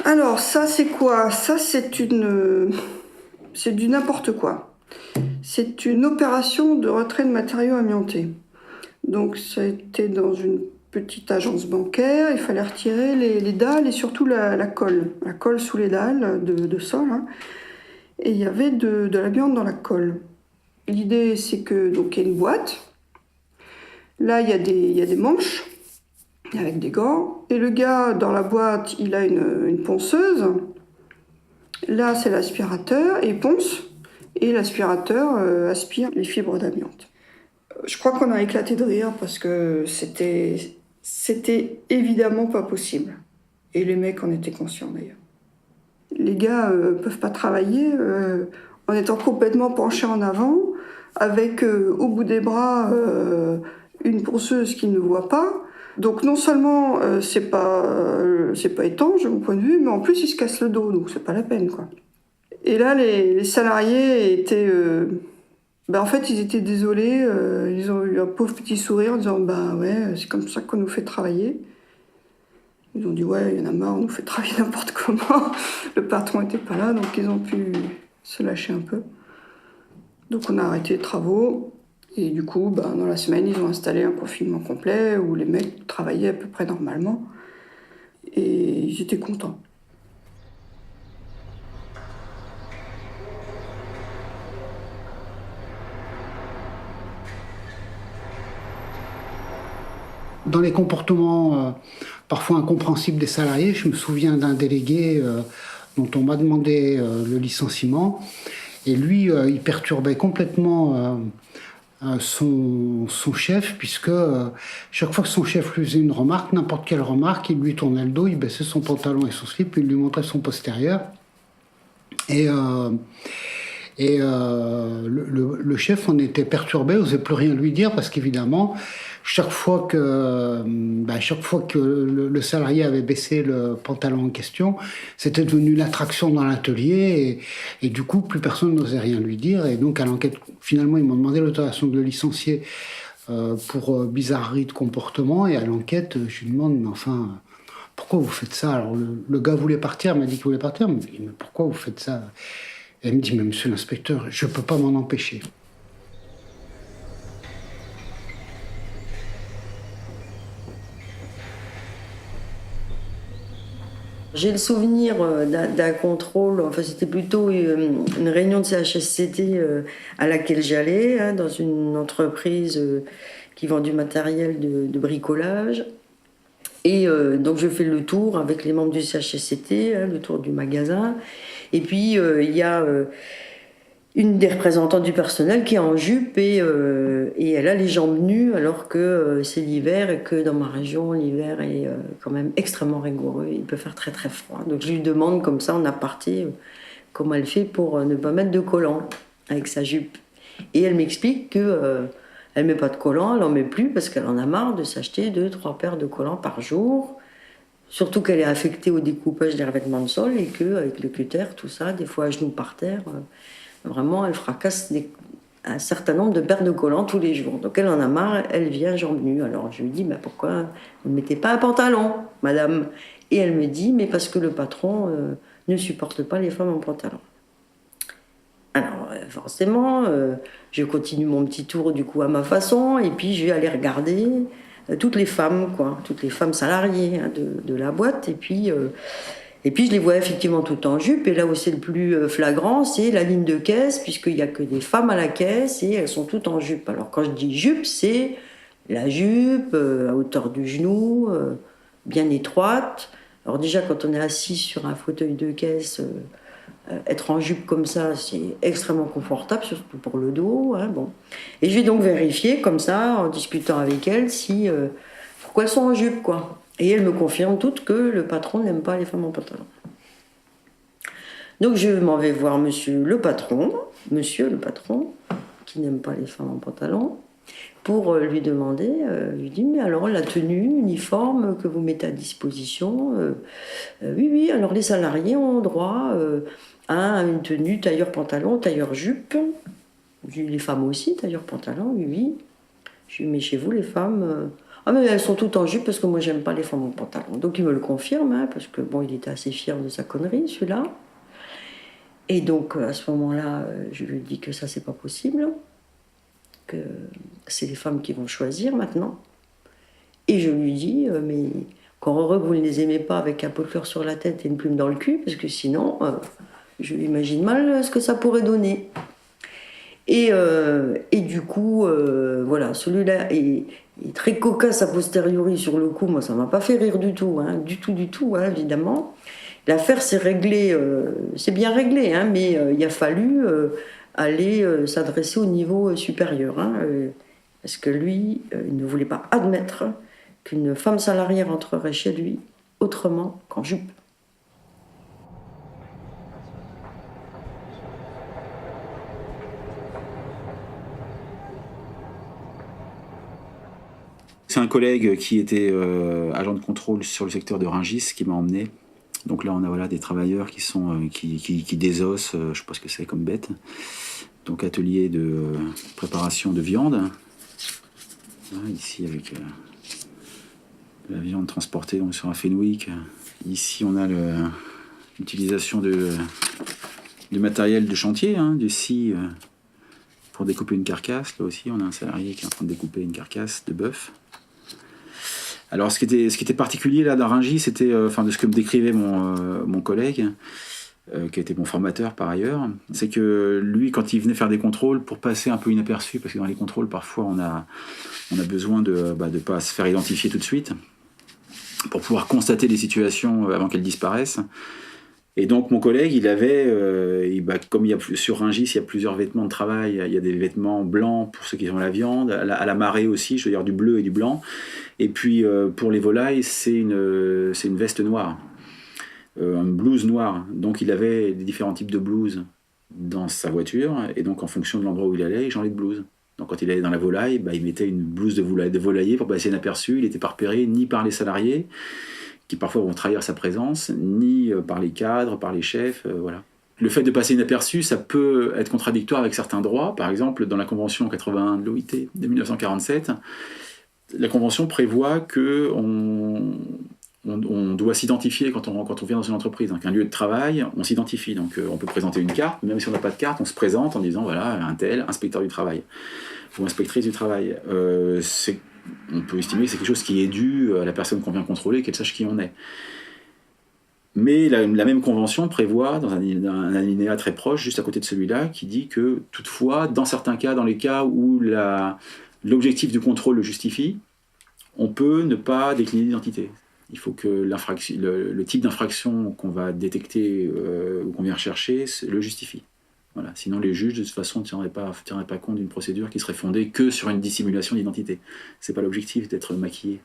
Alors, ça, c'est quoi? Ça, c'est du n'importe quoi. C'est une opération de retrait de matériaux amiantés. Donc, ça a été dans une petite agence bancaire. Il fallait retirer les dalles et surtout la colle. La colle sous les dalles de sol, hein. Et il y avait de l'amiante dans la colle. L'idée, c'est que donc il y a une boîte. Là, il y a des manches avec des gants. Et le gars, dans la boîte, il a une ponceuse. Là, c'est l'aspirateur, et il ponce. Et l'aspirateur aspire les fibres d'amiante. Je crois qu'on a éclaté de rire parce que c'était évidemment pas possible. Et les mecs en étaient conscients d'ailleurs. Les gars peuvent pas travailler en étant complètement penchés en avant, avec au bout des bras une ponceuse qu'ils ne voient pas. Donc non seulement c'est pas étanche de mon point de vue, mais en plus ils se cassent le dos, donc c'est pas la peine quoi. Et là les salariés étaient, en fait ils étaient désolés, ils ont eu un pauvre petit sourire en disant bah ouais c'est comme ça qu'on nous fait travailler. Ils ont dit ouais il y en a marre, on nous fait travailler n'importe comment. Le patron était pas là donc ils ont pu se lâcher un peu. Donc on a arrêté les travaux. Et du coup, dans la semaine, ils ont installé un confinement complet où les mecs travaillaient à peu près normalement. Et ils étaient contents. Dans les comportements parfois incompréhensibles des salariés, je me souviens d'un délégué dont on m'a demandé le licenciement. Et lui, il perturbait complètement son chef, puisque chaque fois que son chef lui faisait une remarque, n'importe quelle remarque, il lui tournait le dos, il baissait son pantalon et son slip, il lui montrait son postérieur. Et, euh, le chef en était perturbé, n'osait plus rien lui dire, parce qu'évidemment, chaque fois que le salarié avait baissé le pantalon en question, c'était devenu l'attraction dans l'atelier, et du coup, plus personne n'osait rien lui dire. Et donc, à l'enquête, finalement, ils m'ont demandé l'autorisation de le licencier pour bizarrerie de comportement. Et à l'enquête, je lui demande, mais enfin, pourquoi vous faites ça? Alors, le gars voulait partir, m'a dit qu'il voulait partir, mais pourquoi vous faites ça? Et elle me dit, mais monsieur l'inspecteur, je ne peux pas m'en empêcher. J'ai le souvenir d'un contrôle, enfin c'était plutôt une réunion de CHSCT à laquelle j'allais, hein, dans une entreprise qui vend du matériel de bricolage. Et donc je fais le tour avec les membres du CHSCT, hein, le tour du magasin. Et puis il y a une des représentantes du personnel qui est en jupe et elle a les jambes nues alors que c'est l'hiver et que dans ma région l'hiver est quand même extrêmement rigoureux, il peut faire très très froid. Donc je lui demande comme ça en aparté comment elle fait pour ne pas mettre de collant avec sa jupe. Et elle m'explique que elle met pas de collant, elle en met plus parce qu'elle en a marre de s'acheter 2-3 paires de collants par jour. Surtout qu'elle est affectée au découpage des revêtements de sol et qu'avec le cutter, tout ça, des fois à genoux par terre, vraiment, elle fracasse un certain nombre de paires de collants tous les jours. Donc elle en a marre, elle vient jambes nues. Alors je lui dis, pourquoi vous ne mettez pas un pantalon, madame? Et elle me dit, mais parce que le patron ne supporte pas les femmes en pantalon. Alors forcément, je continue mon petit tour du coup à ma façon, et puis je vais aller regarder toutes les femmes, toutes les femmes salariées, hein, de la boîte, et puis je les vois effectivement toutes en jupe. Et là où c'est le plus flagrant, c'est la ligne de caisse, puisqu'il n'y a que des femmes à la caisse et elles sont toutes en jupe. Alors quand je dis jupe, c'est la jupe à hauteur du genou, bien étroite. Alors déjà, quand on est assis sur un fauteuil de caisse, être en jupe comme ça, c'est extrêmement confortable, surtout pour le dos, hein, bon. Et je vais donc vérifier comme ça, en discutant avec elles, pourquoi elles sont en jupe, quoi. Et elles me confirment toutes que le patron n'aime pas les femmes en pantalon. Donc je m'en vais voir monsieur le patron, qui n'aime pas les femmes en pantalon, pour lui demander, lui dit, mais alors la tenue uniforme que vous mettez à disposition, oui, alors les salariés ont droit à une tenue tailleur-pantalon, tailleur-jupe. Les femmes aussi, tailleur-pantalon, oui. Je lui dis, mais chez vous, les femmes, Ah mais elles sont toutes en jupe parce que moi j'aime pas les femmes en pantalon. Donc il me le confirme, hein, parce que bon, il était assez fier de sa connerie, celui-là. Et donc à ce moment-là, je lui dis que ça c'est pas possible, que c'est les femmes qui vont choisir maintenant. Et je lui dis, mais encore heureux que vous ne les aimez pas avec un pot de fleurs sur la tête et une plume dans le cul, parce que sinon, je imagine mal ce que ça pourrait donner. Et du coup, voilà, celui-là est très cocasse a posteriori sur le coup. Moi, ça m'a pas fait rire du tout, hein, du tout, hein, évidemment. L'affaire s'est réglée, c'est bien réglé, hein, mais il a fallu aller s'adresser au niveau supérieur, hein, parce que lui, il ne voulait pas admettre qu'une femme salariée rentrerait chez lui autrement qu'en jupe. C'est un collègue qui était agent de contrôle sur le secteur de Rungis qui m'a emmené. Donc là, on a voilà, des travailleurs qui sont qui désossent, je ne sais pas ce que c'est comme bête. Donc atelier de préparation de viande. Voilà, ici avec la viande transportée donc, sur un Fenwick. Ici, on a l'utilisation du matériel de chantier, hein, du scie pour découper une carcasse. Là aussi, on a un salarié qui est en train de découper une carcasse de bœuf. Alors, ce qui était particulier là dans Rungis, c'était, de ce que me décrivait mon collègue, qui était mon formateur par ailleurs, c'est que lui, quand il venait faire des contrôles, pour passer un peu inaperçu, parce que dans les contrôles, parfois, on a besoin de ne pas se faire identifier tout de suite, pour pouvoir constater les situations avant qu'elles disparaissent. Et donc mon collègue, il avait, comme sur Rungis, il y a plusieurs vêtements de travail, il y a des vêtements blancs pour ceux qui ont la viande, à la marée aussi, je veux dire du bleu et du blanc. Et puis pour les volailles, c'est une veste noire, une blouse noire. Donc il avait différents types de blouses dans sa voiture, et donc en fonction de l'endroit où il allait, il changeait de blouse. Donc quand il allait dans la volaille, il mettait une blouse de volailler pour passer inaperçu, il n'était pas repéré ni par les salariés, qui parfois vont trahir sa présence, ni par les cadres, par les chefs, voilà. Le fait de passer inaperçu, ça peut être contradictoire avec certains droits. Par exemple, dans la Convention 81 de l'OIT de 1947, la Convention prévoit qu'on doit s'identifier quand on vient dans une entreprise. Donc, un lieu de travail, on s'identifie. Donc, on peut présenter une carte, même si on n'a pas de carte, on se présente en disant, voilà, un tel, inspecteur du travail, ou inspectrice du travail. On peut estimer que c'est quelque chose qui est dû à la personne qu'on vient contrôler, qu'elle sache qui on est. Mais la même convention prévoit, dans un alinéa très proche, juste à côté de celui-là, qui dit que, toutefois, dans certains cas, dans les cas où l'objectif du contrôle le justifie, on peut ne pas décliner d'identité. Il faut que le type d'infraction qu'on va détecter ou qu'on vient rechercher le justifie. Voilà. Sinon, les juges, de toute façon, ne tiendraient pas compte d'une procédure qui serait fondée que sur une dissimulation d'identité. Ce n'est pas l'objectif d'être maquillé.